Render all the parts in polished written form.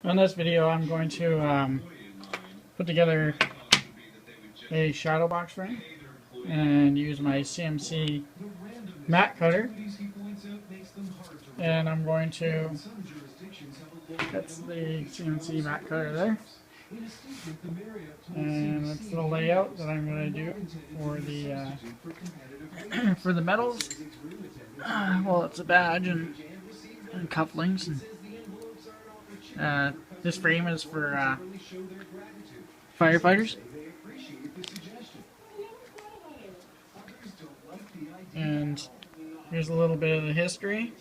In this video, I'm going to put together a shadowbox frame and use my CNC mat cutter. And I'm going to, that's the CNC mat cutter there. And that's the layout that I'm going to do for the for the metals. Well, it's a badge and cufflinks. And, this frame is for firefighters. And here's a little bit of the history.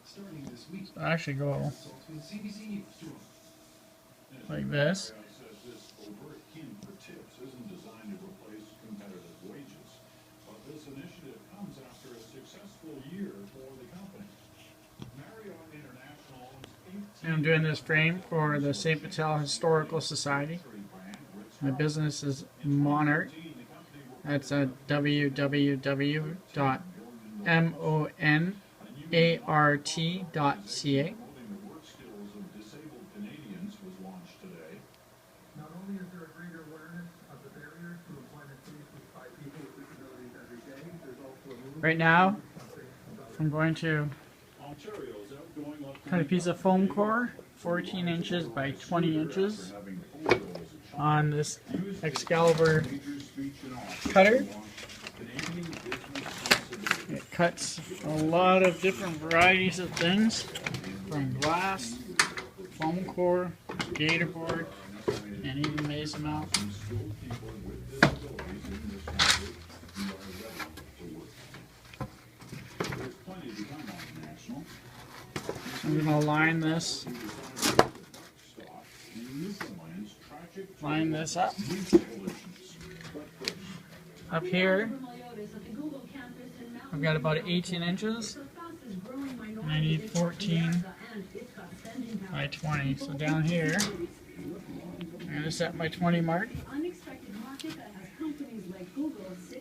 So I actually go like this. And I'm doing this frame for the St. Patel Historical Society. My business is Monart. That's at www.monart.ca. Right now, I'm going to cut a piece of foam core, 14 inches by 20 inches, on this Excalibur cutter. It cuts a lot of different varieties of things, from glass, foam core, gator board, and even mason mount. I'm going to line this up. Up here, I've got about 18 inches, and I need 14 by 20. So down here, I'm going to set my 20 mark.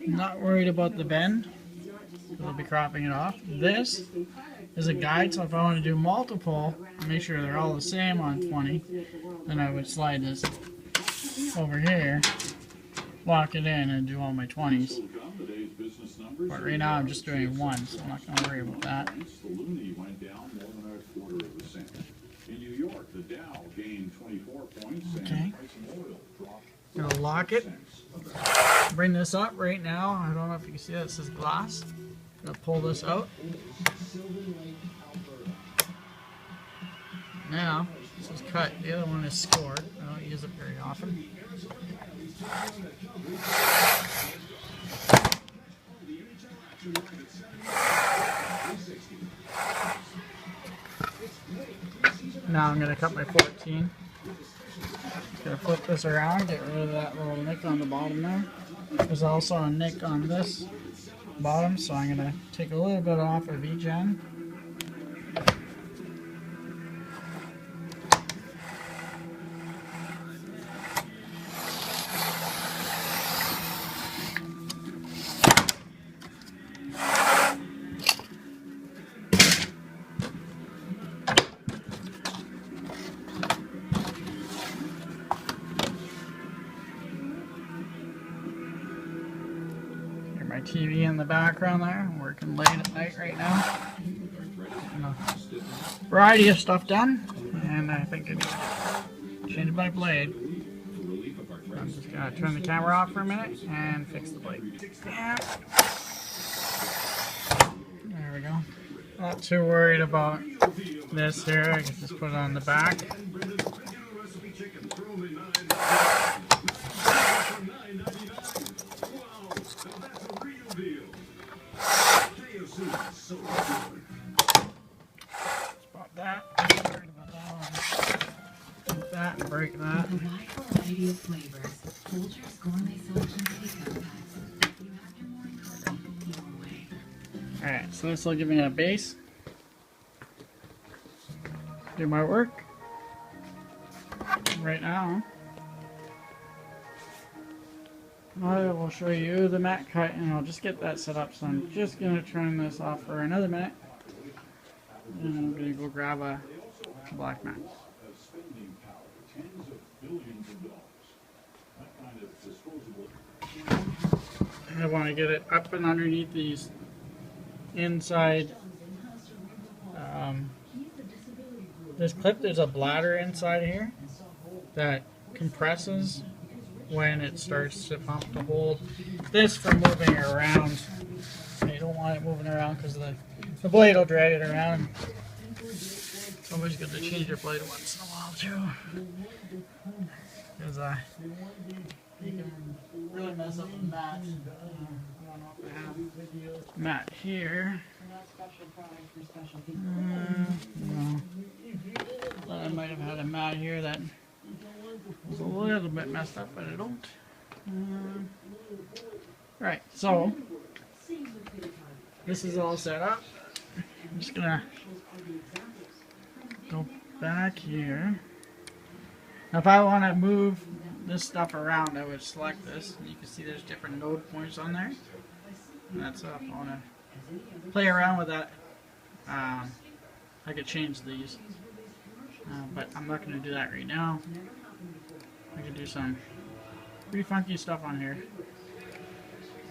I'm not worried about the bend. I'll be cropping it off. This is a guide, so if I want to do multiple, make sure they're all the same on 20, then I would slide this over here, lock it in, and do all my 20s. But right now I'm just doing one, so I'm not going to worry about that. Okay. Gonna lock it. Bring this up right now. I don't know if you can see that. It says glass. I'm gonna pull this out. Now, this is cut. The other one is scored. I don't use it very often. Now I'm going to cut my 14. Going to flip this around, get rid of that little nick on the bottom there. There's also a nick on this bottom, so I'm going to take a little bit off of each end. My TV in the background there. I'm working late at night right now. A variety of stuff done, and I think I changed my blade. I'm just gonna turn the camera off for a minute and fix the blade. Yeah. There we go. Not too worried about this here. I can just put it on the back. Spot that. Take that and break that. A wide variety of flavors. Folgers gourmet selection takeout packs. You have your morning coffee your way. Alright, so this will give me a base. Do my work. Right now, I will show you the mat cut, and I'll just get that set up. So I'm just going to turn this off for another minute, and I'm going to go grab a black mat. I want to get it up and underneath these inside. This clip, there's a bladder inside here that compresses when it starts to pump to hold this from moving around. You don't want it moving around because the blade will drag it around. It's always good to change your blade once in a while too, because you can really mess up the mat. I don't know if I have mat here. No. But I might have had a mat here that was a little bit messed up, but I don't. Right, so this is all set up. I'm just gonna go back here. Now, if I want to move this stuff around, I would select this, and you can see there's different node points on there. And that's up. I want to play around with that. I could change these, but I'm not going to do that right now. I can do some pretty funky stuff on here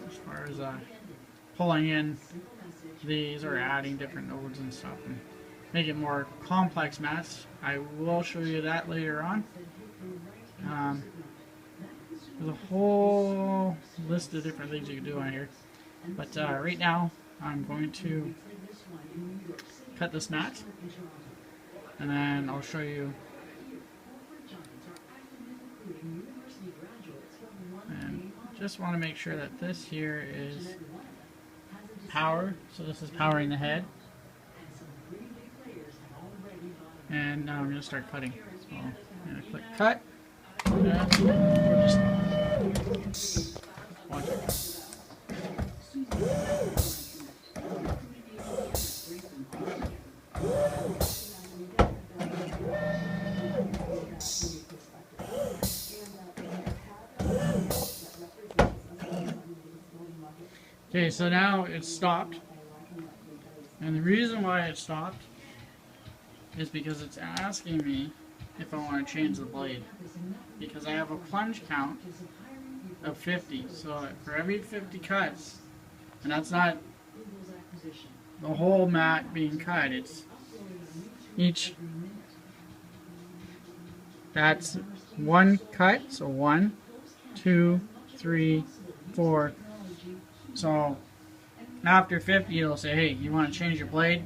as far as pulling in these or adding different nodes and stuff and making more complex mats. I will show you that later on. There's a whole list of different things you can do on here, but right now I'm going to cut this mat, and then I'll show you. And just want to make sure that this here is power, so this is powering the head. And now I'm going to start cutting. So I'm going to click cut. And we're just watch it. Okay, so now it's stopped, and the reason why it stopped is because it's asking me if I want to change the blade, because I have a plunge count of 50, so for every 50 cuts, and that's not the whole mat being cut, it's each, that's one cut, so 1, 2, 3, 4. So after 50, it'll say, hey, you want to change your blade?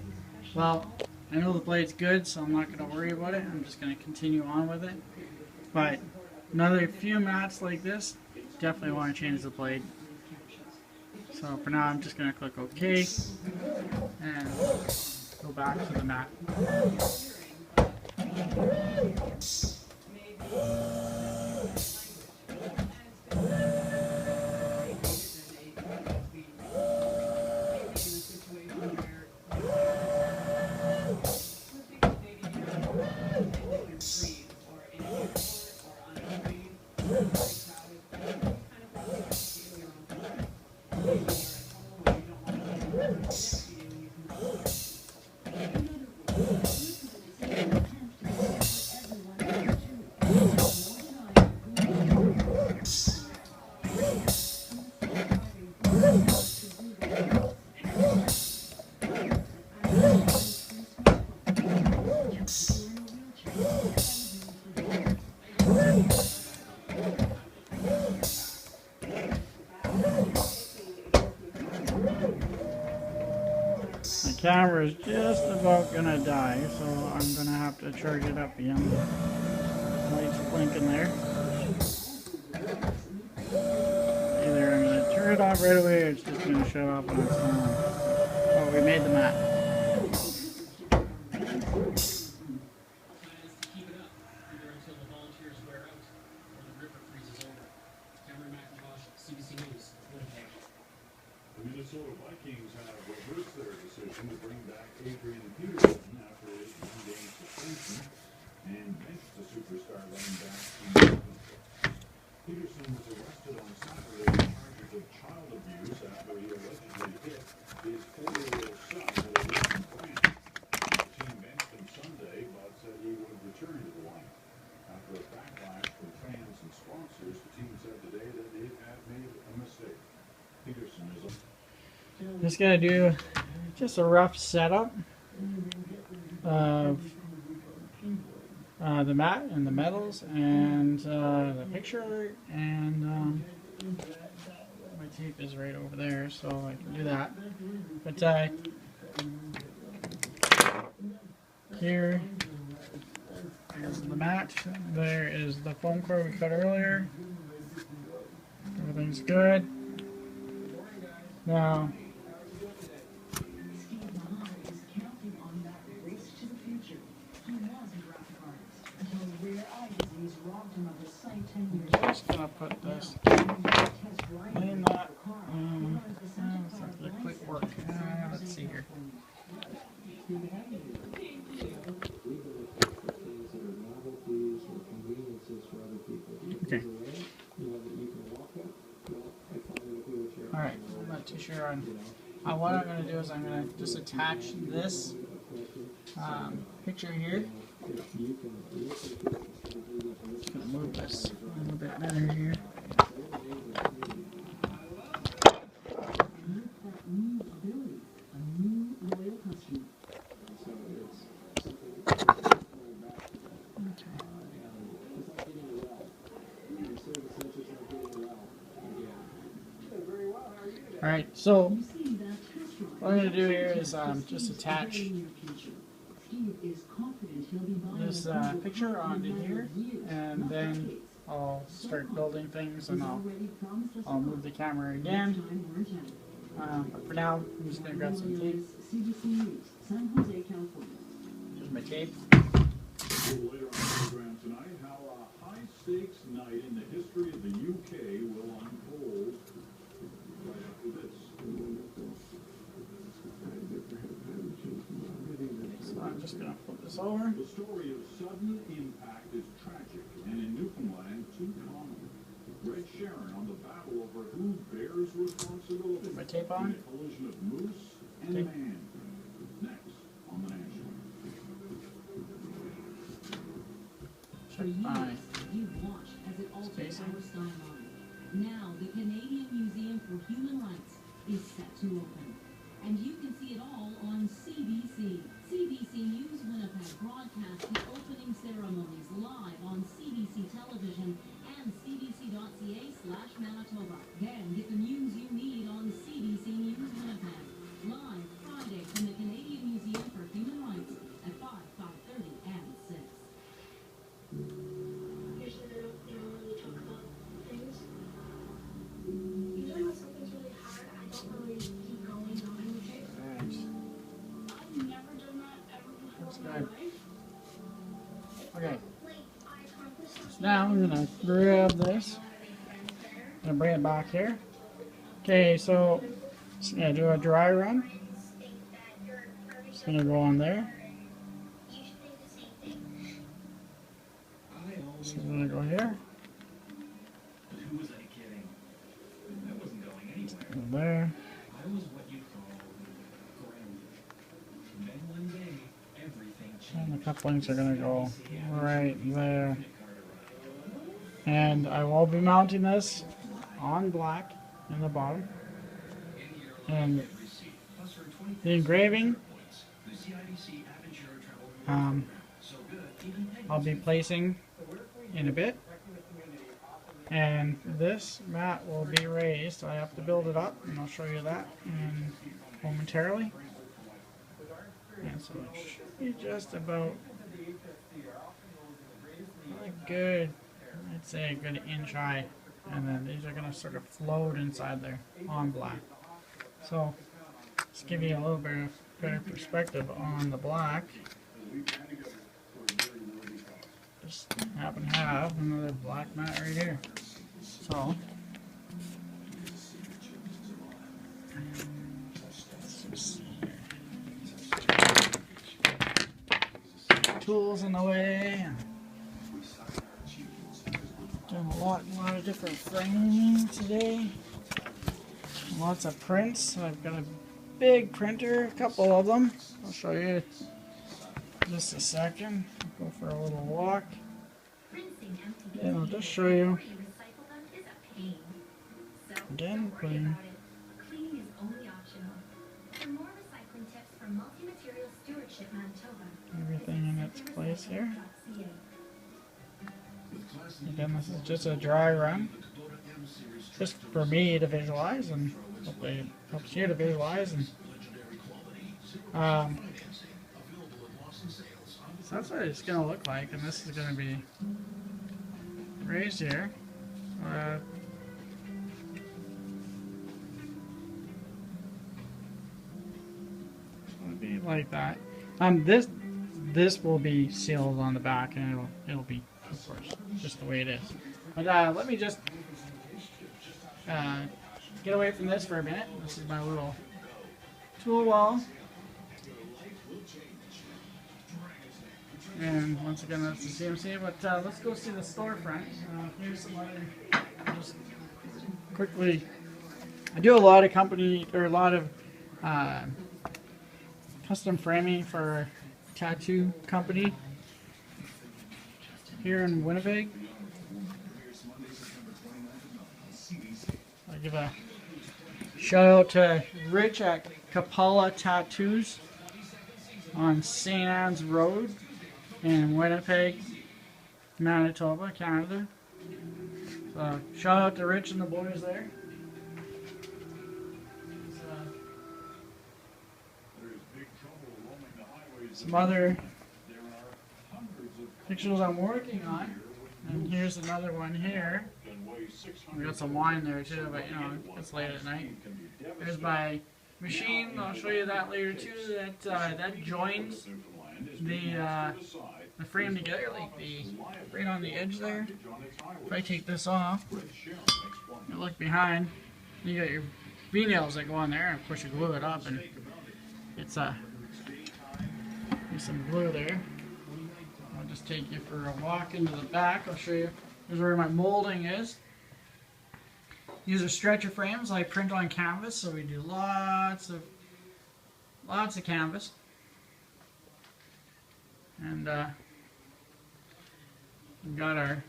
Well, I know the blade's good, so I'm not going to worry about it. I'm just going to continue on with it. But another few mats like this, definitely want to change the blade. So for now, I'm just going to click OK and go back to the mat. The camera is just about gonna die, so I'm gonna have to charge it up again. The light's blinking there. Either I'm gonna turn it off right away, or it's just gonna shut off on its own. Oh, we made the mat. The Minnesota Vikings have reversed their decision to bring back Adrian Peterson after his one-game suspension and benched the superstar running back. Peterson was arrested on Saturday on charges of child abuse after he allegedly hit his 4-year-old son at a recent prank. The team benched him Sunday, but said he would return to the line. After a backlash from fans and sponsors, the team said today that it had made a mistake. Peterson is Just gonna do just a rough setup of the mat and the medals and the picture, and my tape is right over there, so I can do that. But here is the mat. There is the foam core we cut earlier. Everything's good. Now, I'm just gonna put this in that. The quick work. Let's see here. Okay. Alright, I'm not too sure on what I'm going to do is I'm going to just attach this picture here. Just going to move this a little bit better here. Alright, so what I'm going to do here is just attach this picture onto here, and then I'll start building things, and I'll move the camera again. But for now, I'm just going to grab some tape. Here's my tape. later on the program tonight how a high-stakes night in the history of the UK will unfold. Right after this. So I'm just going to flip this over. The story of sudden impact is tragic, and in Newfoundland, too common. Red Sharon on the battle over who bears responsibility. Put my tape on. In a collision of moose and man. Next on the National. Check my spacing. Now, the Canadian Museum for Human Rights is set to open. And you can see it all on CBC. CBC News Winnipeg broadcasts the opening ceremonies live on CBC television and cbc.ca/Manitoba. Then get the news you need on CBC News Winnipeg. Live Friday from the Canadian Museum for Human Rights at 5, 5:30 and 6. Usually they don't really talk about things. Usually when something's really hard, I don't really keep going with it. I've never done that ever before in my life. Okay, Like, I accomplished something. so now I'm going to grab this and bring it back here. Okay, so just going to do a dry run. Just going to go on there. So I'm going to go here. Who was I kidding? I wasn't going anywhere. Go there. I was what you call grounded. Then one day, everything And changed. the couplings are going to go right there. And I will be mounting this on black in the bottom. And the engraving, I'll be placing in a bit. And this mat will be raised. I have to build it up, and I'll show you that momentarily. And so it should be just about a good, I'd say a good inch high. And then these are going to sort of float inside there on black. So just give you a little bit of better perspective on the black. Just happen to have another black mat right here. So let's just see here. Tools in the way. Doing A lot of different framing today. Lots of prints. I've got a big printer, a couple of them. I'll show you in just a second. I'll go for a little walk. And I'll just show you. Again, clean. Cleaning is only optional. For more recycling tips from Multi-Material Stewardship Manitoba, Everything in its place here. Again, this is just a dry run. Just for me to visualize, and hopefully it helps you to visualize. And so that's what it's going to look like, and this is going to be raised here. Be like that. This will be sealed on the back, and it'll be, of course, just the way it is. But let me just get away from this for a minute. This is my little tool wall, and once again, that's the CMC. But let's go see the storefront. Here's some other. Just quickly, I do a lot of custom framing for a tattoo company here in Winnipeg. I give a shout out to Rich at Kapala Tattoos on St. Anne's Road in Winnipeg, Manitoba, Canada. So shout out to Rich and the boys there. Some other pictures I'm working on, and here's another one here. We got some wine there too, but you know, it's late at night. There's my machine. I'll show you that later too. That joins the frame together, like right on the edge there. If I take this off, you look behind, you got your V-nails that go on there, and of course you glue it up, and it's some glue there. I'll just take you for a walk into the back. I'll show you. Here's where my molding is. These are stretcher frames I print on canvas, so we do lots of canvas. And we've got our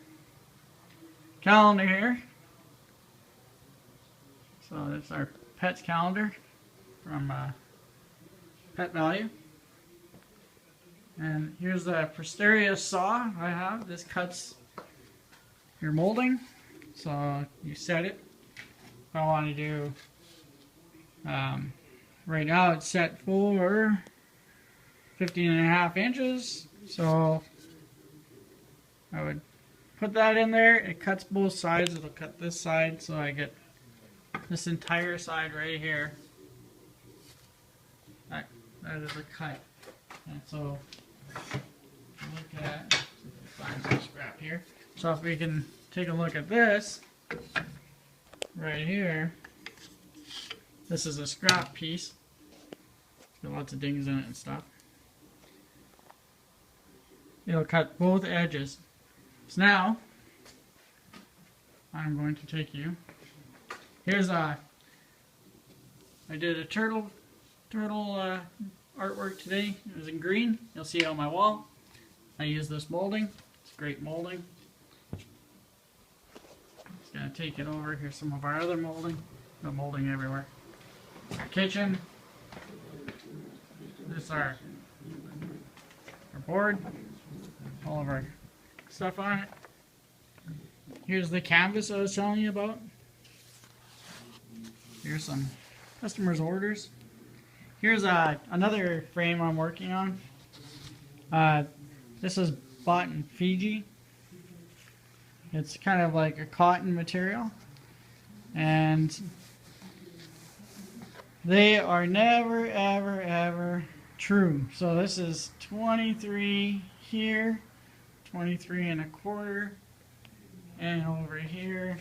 calendar here. So that's our Pets calendar from Pet Value. And here's the Prestoria saw I have. This cuts your molding. So you set it. If I want to do, right now it's set for 15.5 inches. So I would put that in there. It cuts both sides. It'll cut this side, so I get this entire side right here. That is a cut. And so look at, find some scrap here. So if we can take a look at this right here, this is a scrap piece. Got lots of dings in it and stuff. It'll cut both edges. So now I'm going to take you. Here's I did a turtle artwork today. It was in green. You'll see it on my wall. I use this molding. It's great molding. Just gonna take it over. Here's some of our other molding. Got molding everywhere. Our kitchen. This is our board. All of our stuff on it. Here's the canvas I was telling you about. Here's some customers' orders. Here's another frame I'm working on. This is bought in Fiji. It's kind of like a cotton material. And they are never, ever, ever true. So this is 23 here, 23.25, and over here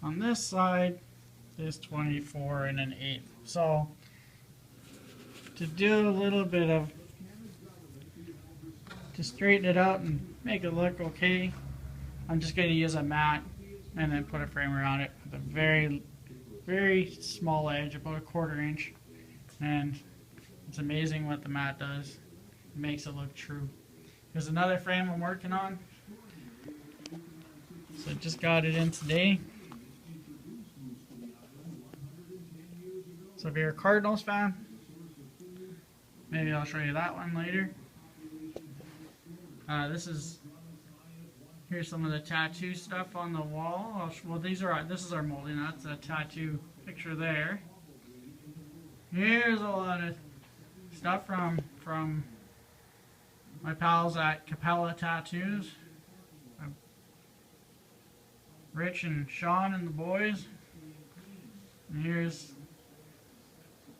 on this side is 24 1/8. So to do a little bit of, to straighten it out and make it look okay, I'm just going to use a mat and then put a frame around it with a very, very small edge, about a 1/4 inch. And it's amazing what the mat does. It makes it look true. There's another frame I'm working on. So I just got it in today. So if you're a Cardinals fan, maybe I'll show you that one later. Here's some of the tattoo stuff on the wall. Well, this is our molding. That's a tattoo picture there. Here's a lot of stuff from my pals at Capella Tattoos. Rich and Sean and the boys. And here's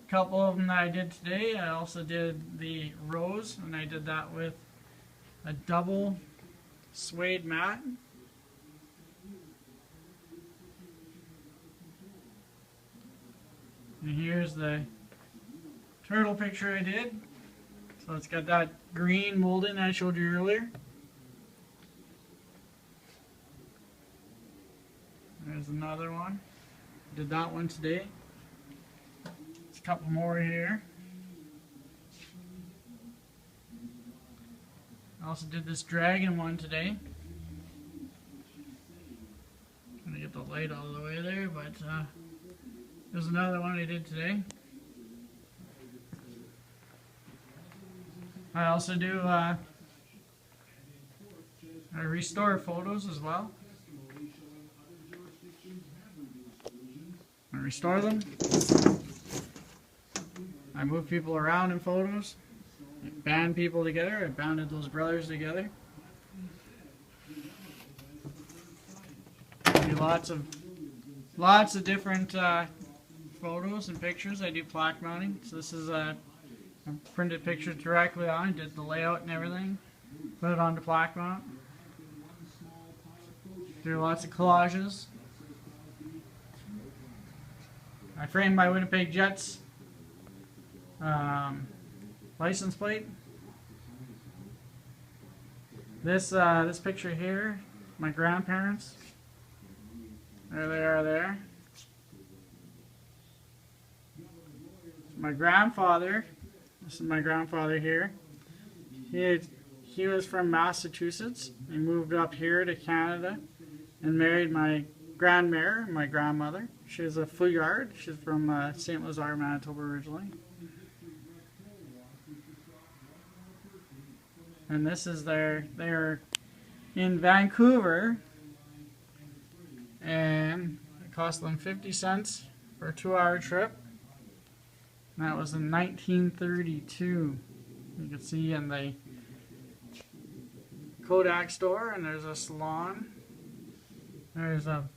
a couple of them that I did today. I also did the rose, and I did that with a double suede mat. And here's the turtle picture I did. So it's got that green molding I showed you earlier. There's another one. Did that one today. There's a couple more here. I also did this dragon one today. I'm gonna get the light all the way there, but there's another one I did today. I also do I restore photos as well. I restore them. I move people around in photos. I band people together. I banded those brothers together. I do lots of different photos and pictures. I do plaque mounting. So this is I printed pictures directly on, did the layout and everything, put it onto plaque mount. Do lots of collages. I framed my Winnipeg Jets license plate. This picture here, my grandparents. There they are there. My grandfather. This is my grandfather here. He was from Massachusetts. He moved up here to Canada and married my grandmare, my grandmother. She's a Fouillard. She's from St. Lazare, Manitoba originally. And this is they're in Vancouver, and it cost them 50 cents for a 2-hour trip. And that was in 1932. You can see in the Kodak store, and there's a salon. There's a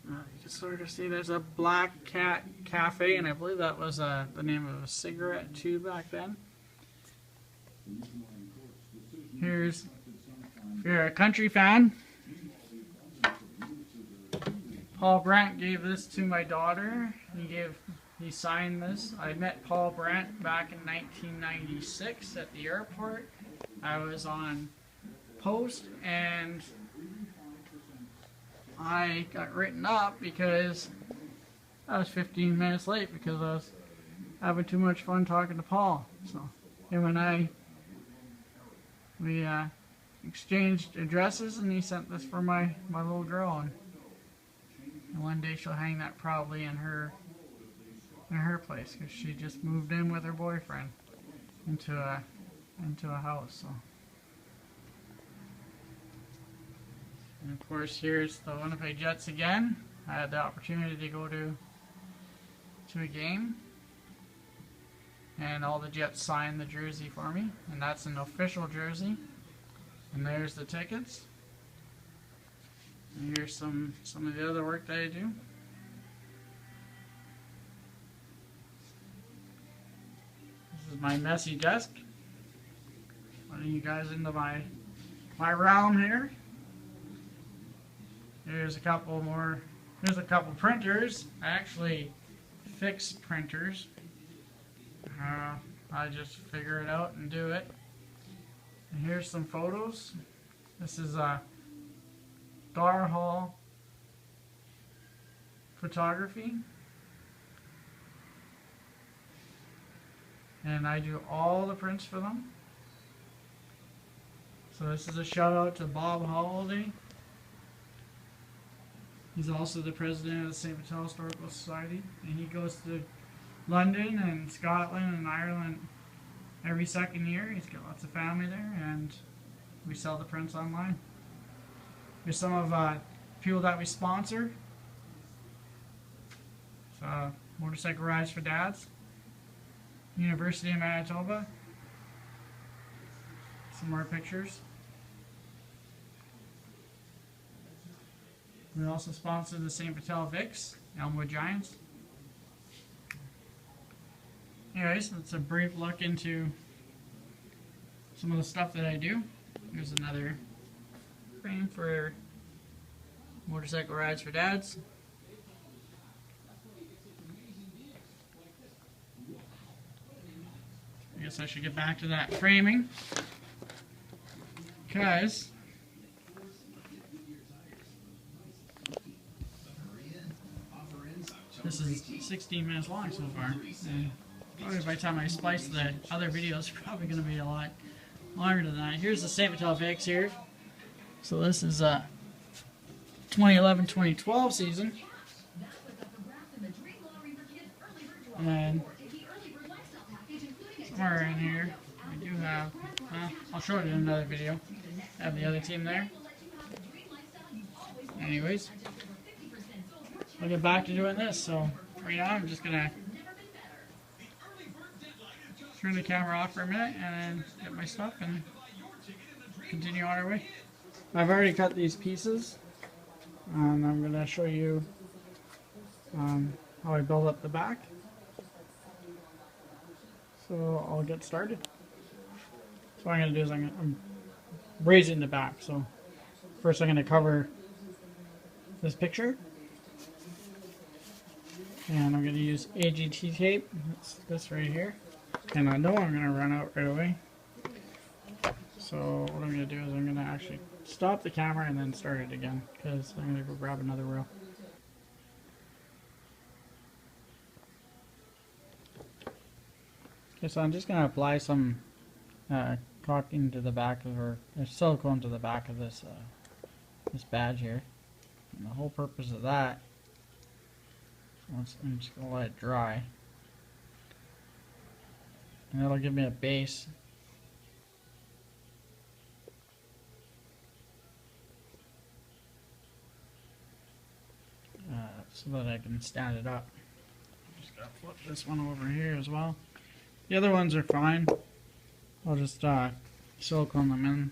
you can sort of see there's a Black Cat Cafe, and I believe that was the name of a cigarette too back then. Here's, if you're a country fan, Paul Brandt gave this to my daughter. He signed this. I met Paul Brandt back in 1996 at the airport. I was on post, and I got written up because I was 15 minutes late because I was having too much fun talking to Paul. So him and we exchanged addresses, and he sent this for my little girl, and one day she'll hang that probably in her place, because she just moved in with her boyfriend into a house. So. And of course, here's the Winnipeg Jets again. I had the opportunity to go to a game, and all the Jets signed the jersey for me, and that's an official jersey. And there's the tickets. And here's some of the other work that I do. This is my messy desk. Letting you guys into my realm here. Here's a couple more. Here's a couple printers. I actually fix printers. I just figure it out and do it. And here's some photos. This is Gar Hall Photography. And I do all the prints for them. So this is a shout out to Bob Holiday. He's also the president of the St. Vital Historical Society, and he goes to London and Scotland and Ireland every second year. He's got lots of family there, and we sell the prints online. Here's some of people that we sponsor. So, Motorcycle Rides for Dads, University of Manitoba. Some more pictures. We also sponsor the St. Vital Vicks, Elmwood Giants. Anyways, that's a brief look into some of the stuff that I do. Here's another frame for Motorcycle Rides for Dads. I guess I should get back to that framing, because this is 16 minutes long so far. And probably by the time I splice the other videos, it's probably going to be a lot longer than that. Here's the St. Vital Vicks here. So this is 2011-2012 season. And then somewhere in here, I do have, I'll show it in another video. I have the other team there. Anyways, I'll get back to doing this. So right now I'm just going to turn the camera off for a minute and then get my stuff and continue on our way. I've already cut these pieces, and I'm going to show you how I build up the back. So I'll get started. So what I'm going to do is I'm raising the back. So first I'm going to cover this picture, and I'm going to use AGT tape. That's this right here. And I know I'm going to run out right away. So what I'm going to do is I'm going to actually stop the camera and then start it again, because I'm going to go grab another reel. Okay, so I'm just going to apply some caulking to the back of, or silicone to the back of this this badge here. And the whole purpose of that, I'm just going to let it dry. And that'll give me a base. So that I can stand it up. Just gotta flip this one over here as well. The other ones are fine. I'll just silicone them in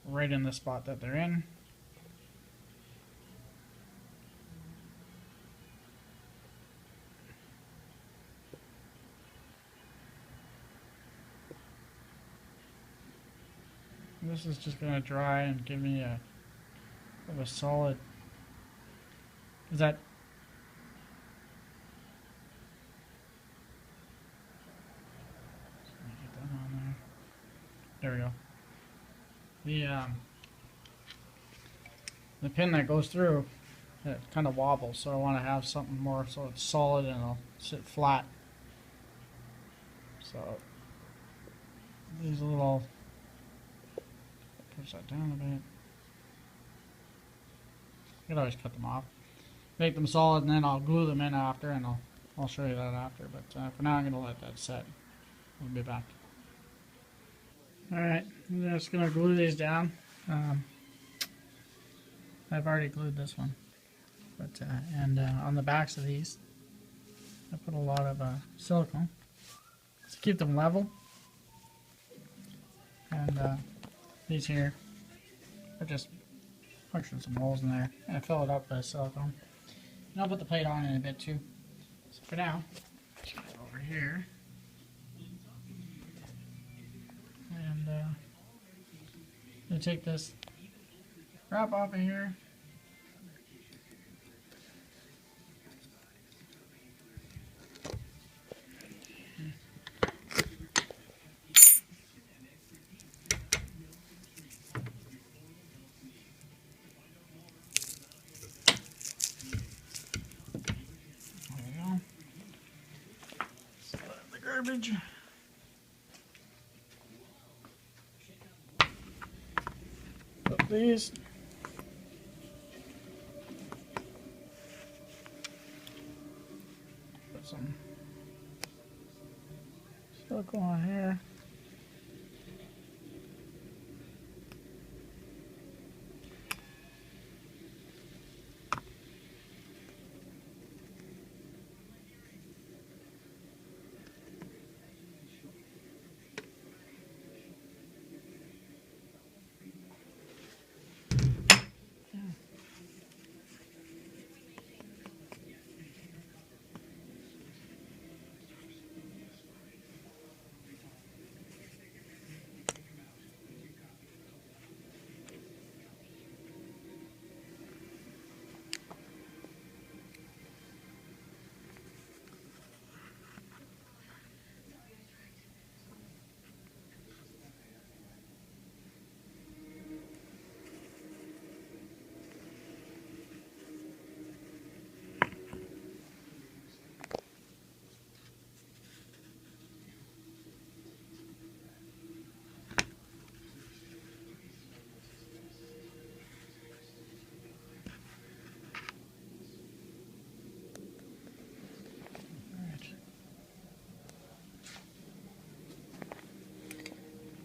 right in the spot that they're in. This is just going to dry and give me a solid. Is that? Get that on there. There we go. The pin that goes through, it kind of wobbles, so I want to have something more so it's solid and it'll sit flat. So these little. Push that down a bit. You can always cut them off. Make them solid, and then I'll glue them in after, and I'll show you that after. But for now, I'm going to let that set. We'll be back. Alright, I'm just going to glue these down. I've already glued this one. But on the backs of these, I put a lot of silicone to keep them level. And these here are just punching some holes in there, and I fill it up with silicone. And I'll put the plate on in a bit too. So for now, just get over here, and I'm gonna take this wrap off of here. garbage. Put these. Put some silicone here.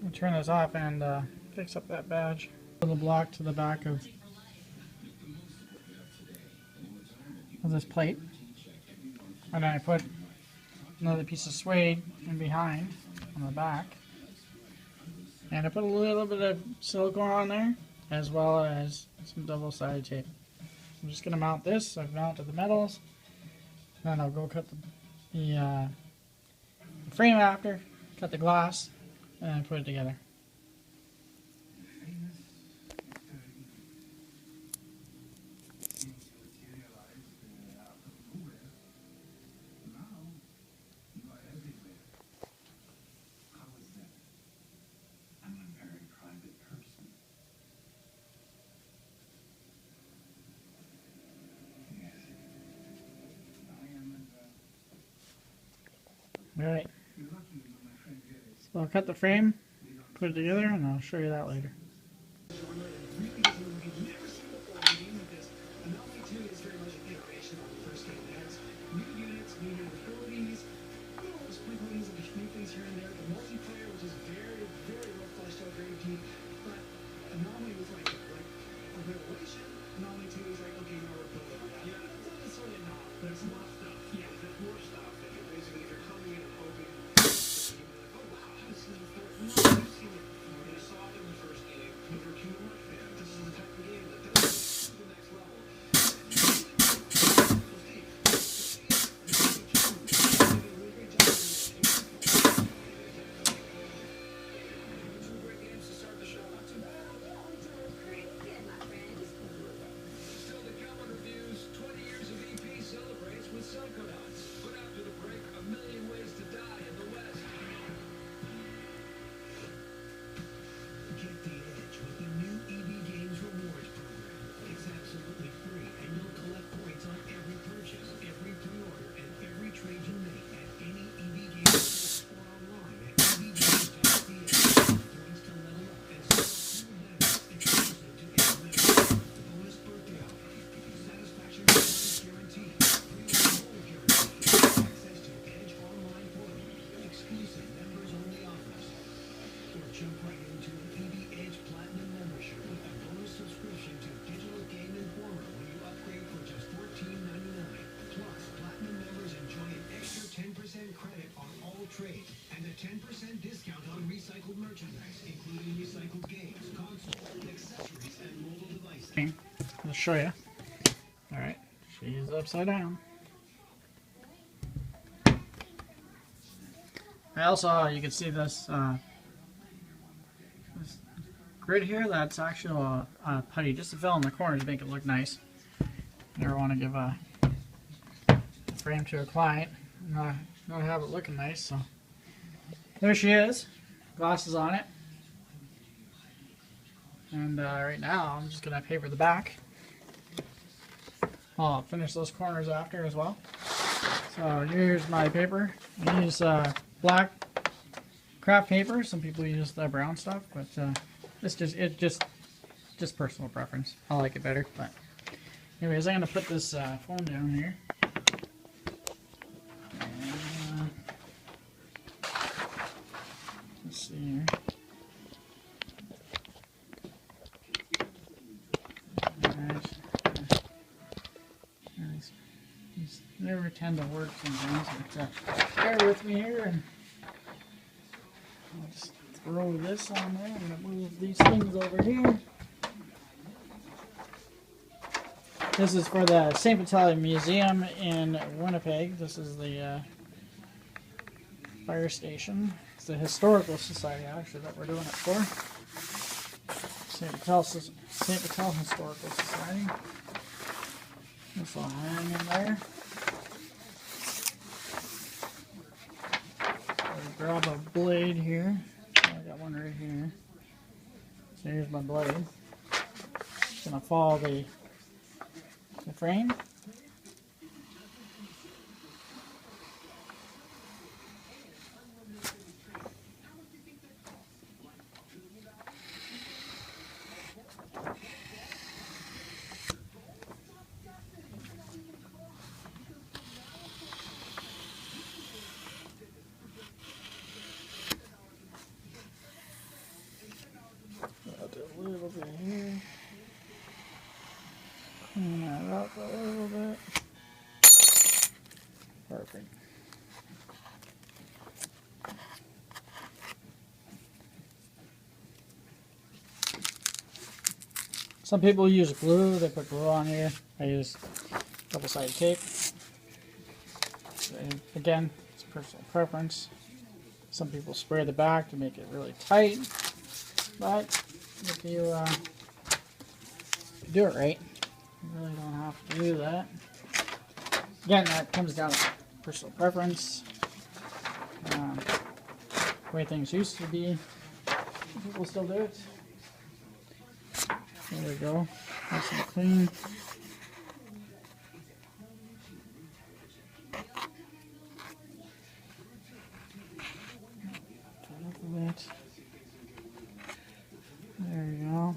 We'll turn this off and fix up that badge. Little block to the back of this plate. And then I put another piece of suede in behind on the back. And I put a little bit of silicone on there, as well as some double-sided tape. I'm just going to mount this. I've mounted the metals. Then I'll go cut the frame after, cut the glass, and put it together. Alright, so I'll cut the frame, put it together, and I'll show you that later. And a 10% discount on recycled merchandise, including recycled games, consoles, accessories, and mobile devices. Okay, I'll show you. Alright, she's upside down. I also, you can see this, this grid here, that's actually a putty just to fill in the corners to make it look nice. Never want to give a frame to a client, not have it looking nice, so. There she is, glasses on it. And right now, I'm just going to paper the back. I'll finish those corners after as well. So here's my paper. I use black craft paper. Some people use the brown stuff, but it's just personal preference. I like it better. But anyways, I'm gonna put this phone down here. And, let's see here. These never tend to work sometimes, but bear with me here, and I'll just throw this on there. I'm going to move these things over here. This is for the St. Battalion Museum in Winnipeg. This is the fire station. It's the Historical Society, actually, that we're doing it for. St. Battalion Historical Society. This will hang in there. I'll grab a blade here. I got one right here. So here's my blade. Just gonna follow the frame. A little bit here. Clean that up a little bit. Perfect. Some people use glue. They put glue on here. I use double-sided tape. And again, it's personal preference. Some people spray the back to make it really tight, but if you do it right, you really don't have to do that. Again, that comes down to personal preference. The way things used to be, people still do it. There we go. Nice and clean. Turn up a bit. There you go.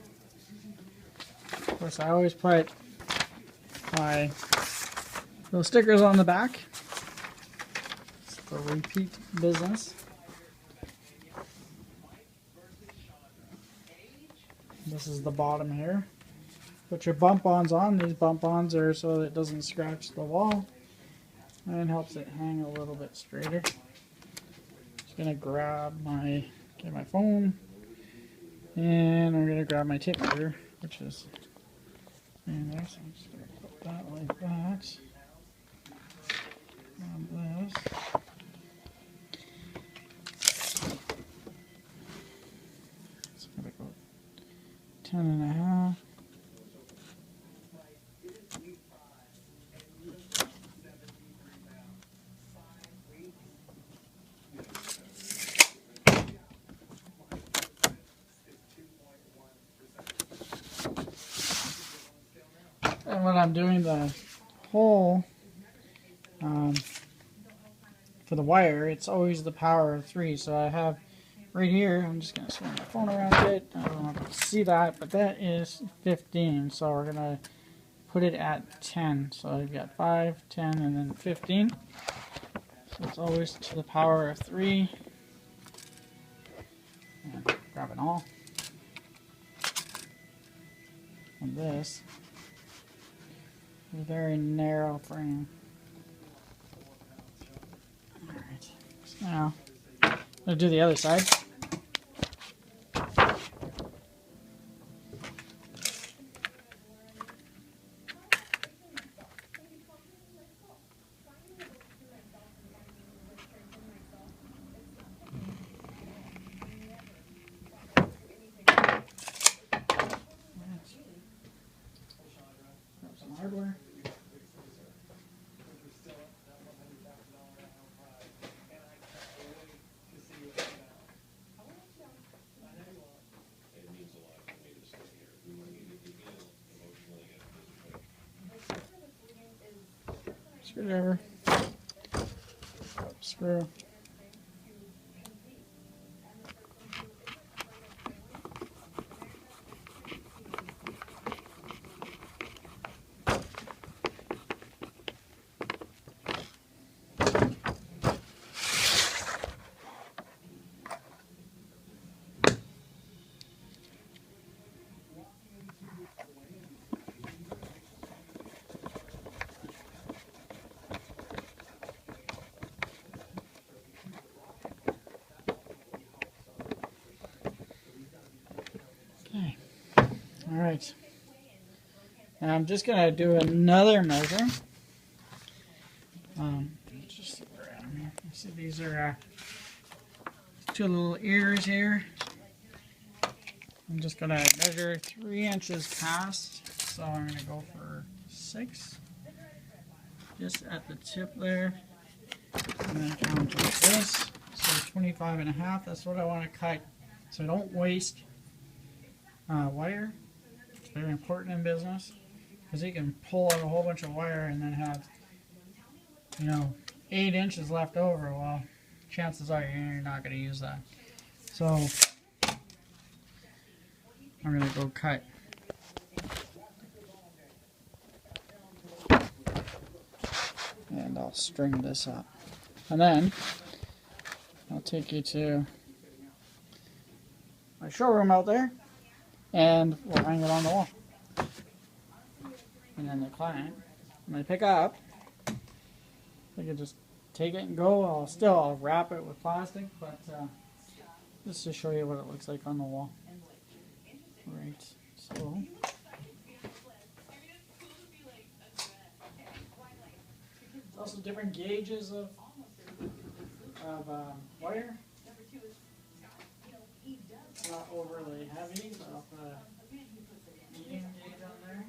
Of course, I always put my little stickers on the back. It's for repeat business. This is the bottom here. Put your bump-ons on. These bump-ons are so that it doesn't scratch the wall and helps it hang a little bit straighter. Just gonna grab my phone, and I'm gonna grab my tape measure, which is in there. So I'm just gonna put that like that on this. So I'm gonna go 10.5. And when I'm doing the hole for the wire, it's always the power of 3. So I have right here, I'm just going to swing my phone around a bit. I don't know if you can see that, but that is 15. So we're going to put it at 10. So you've got 5, 10, and then 15. So it's always to the power of 3. And grab it all. And this is a very narrow frame. Alright, so now I'm going to do the other side. Grab some hardware. It means a lot for me to stay here. We want you to heal emotionally and physically. Screwdriver. Screw. Alright. Now I'm just going to do another measure. Just see where I am here. See, these are two little ears here. I'm just going to measure 3 inches past. So I'm going to go for 6. Just at the tip there. And then count like this. So 25.5. That's what I want to cut. So I don't waste wire. It's very important in business. Because you can pull out a whole bunch of wire and then have, 8 inches left over. Well, chances are you're not going to use that. So I'm going to go cut. And I'll string this up. And then I'll take you to my showroom out there and we'll hang it on the wall. And then the client, when they pick up, they can just take it and go. I'll wrap it with plastic, but just to show you what it looks like on the wall. Right, so also different gauges of wire. It's not overly heavy, so I'll put a medium gauge on there.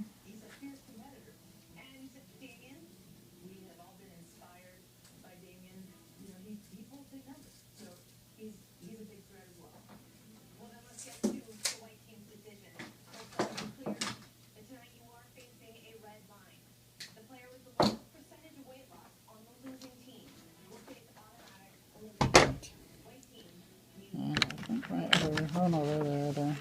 Oh no, there.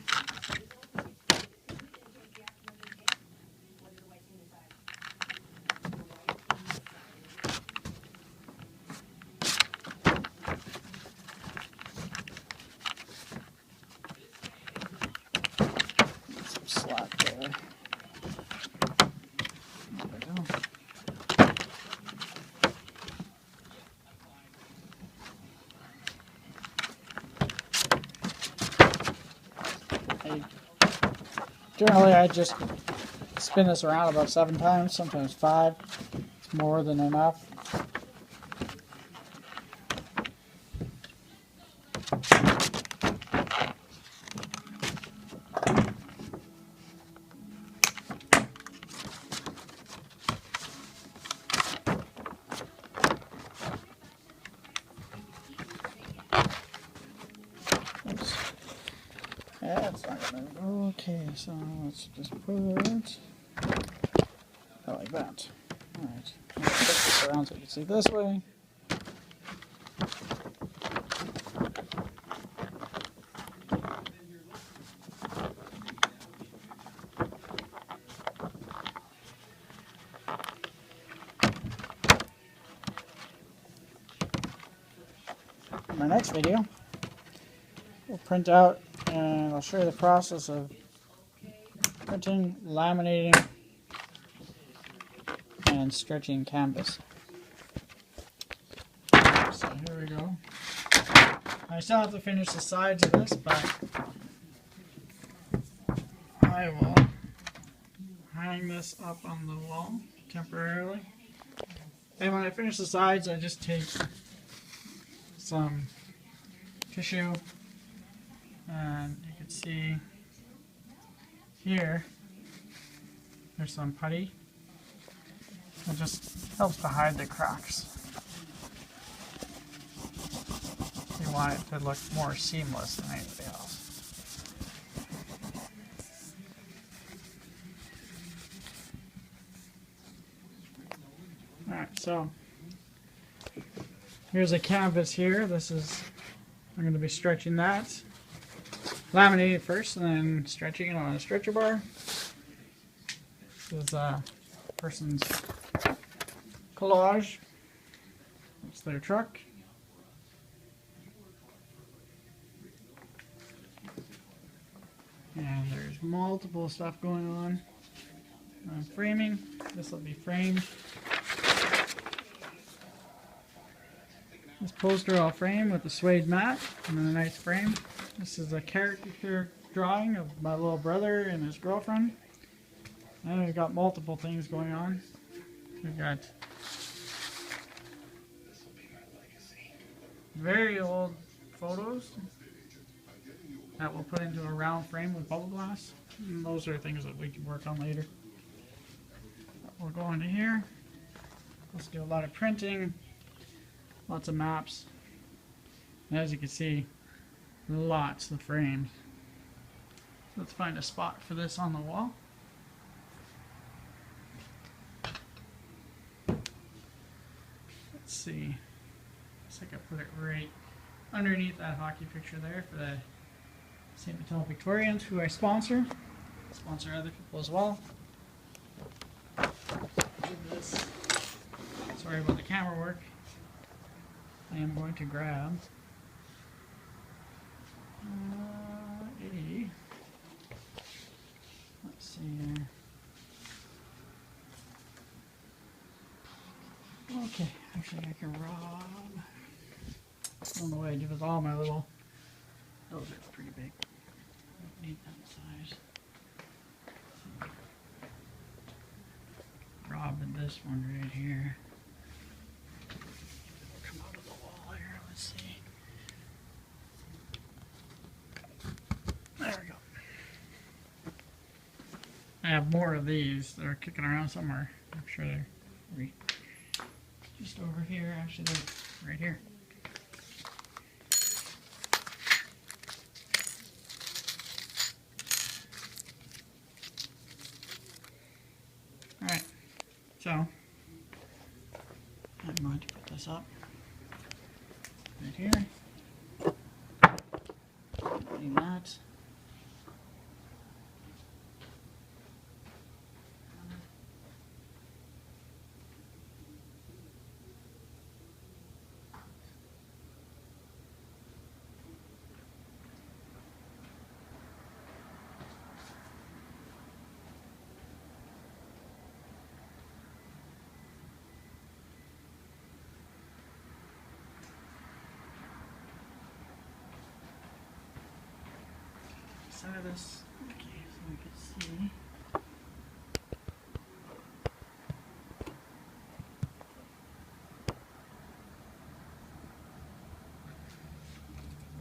Some slack there. There we go. Generally, I just spin this around about 7 times, sometimes 5. It's more than enough. Oops. That's not gonna go. Okay, so let's just put it like that. Alright, flip this around so you can see this way. In my next video, we'll print out and I'll show you the process of printing, laminating, and stretching canvas. So here we go. I still have to finish the sides of this, but I will hang this up on the wall temporarily. And when I finish the sides, I just take some tissue, and you can see here there's some putty. It just helps to hide the cracks. You want it to look more seamless than anything else. Alright, so here's a canvas here. I'm going to be stretching that. Laminate it first and then stretching it on a stretcher bar. This is a person's collage. It's their truck. And there's multiple stuff going on. Framing. This will be framed. This poster I'll frame with a suede mat and then a nice frame. This is a caricature drawing of my little brother and his girlfriend. And we've got multiple things going on. We've got very old photos that we'll put into a round frame with bubble glass. And those are things that we can work on later. We'll go into here. Let's do a lot of printing, lots of maps. And as you can see, lots of frames. Let's find a spot for this on the wall. Let's see. Looks like I put it right underneath that hockey picture there for the St. Matilda Victorians, who I sponsor. Sponsor other people as well. Sorry about the camera work. I am going to grab let's see here. Okay, actually I can rob. I don't know what I do with all my little. Those are pretty big. I don't need that size. Robbing this one right here. Come out of the wall here. Let's see. There we go. I have more of these. They're kicking around somewhere. I'm sure they're just over here. Actually, they're right here. Alright, so I'm going to put this up right here. Putting that. Side of this, okay, so we can see.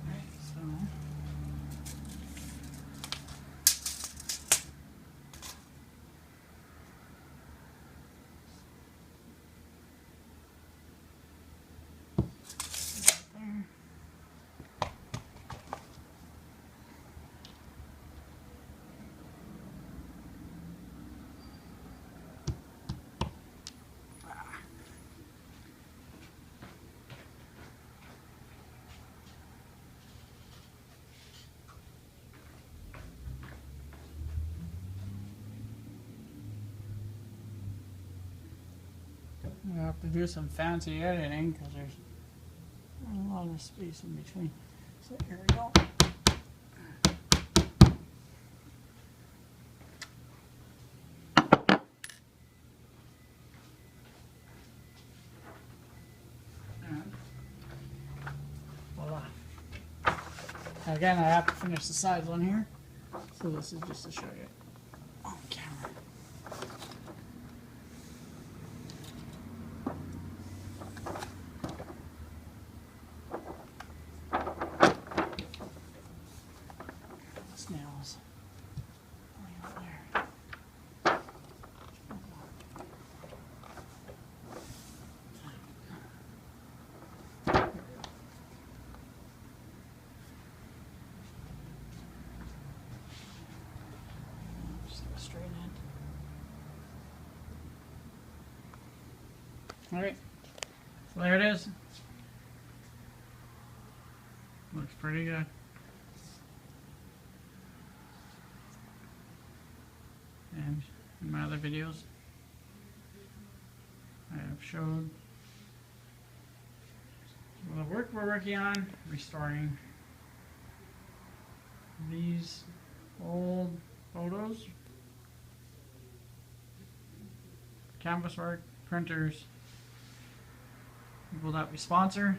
Alright, so there. We have to do some fancy editing because there's a lot of space in between. So here we go. And voila. Again, I have to finish the sides on here. So this is just to show you on camera. Snails. Over there. Just go straight in. Alright. So there it is. Looks pretty good. And in my other videos, I have showed the work we're working on, restoring these old photos, canvas work, printers, people that we sponsor,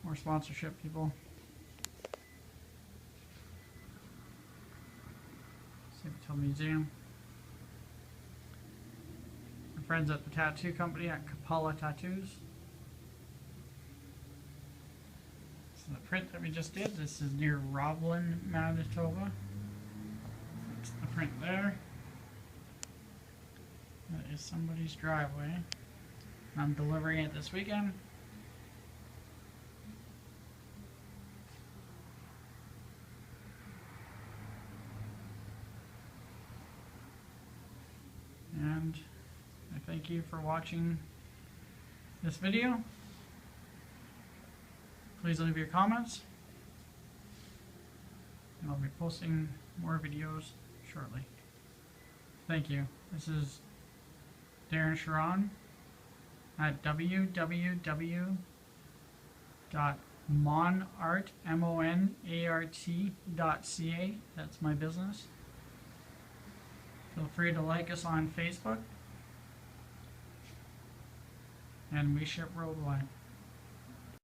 more sponsorship people. Historical Museum. My friends at the tattoo company at Kapala Tattoos. So the print that we just did, this is near Roblin, Manitoba. That's the print there. That is somebody's driveway. I'm delivering it this weekend. And I thank you for watching this video. Please leave your comments. And I'll be posting more videos shortly. Thank you. This is Darren Sharon at www.monart.ca. That's my business. Feel free to like us on Facebook. And we ship worldwide.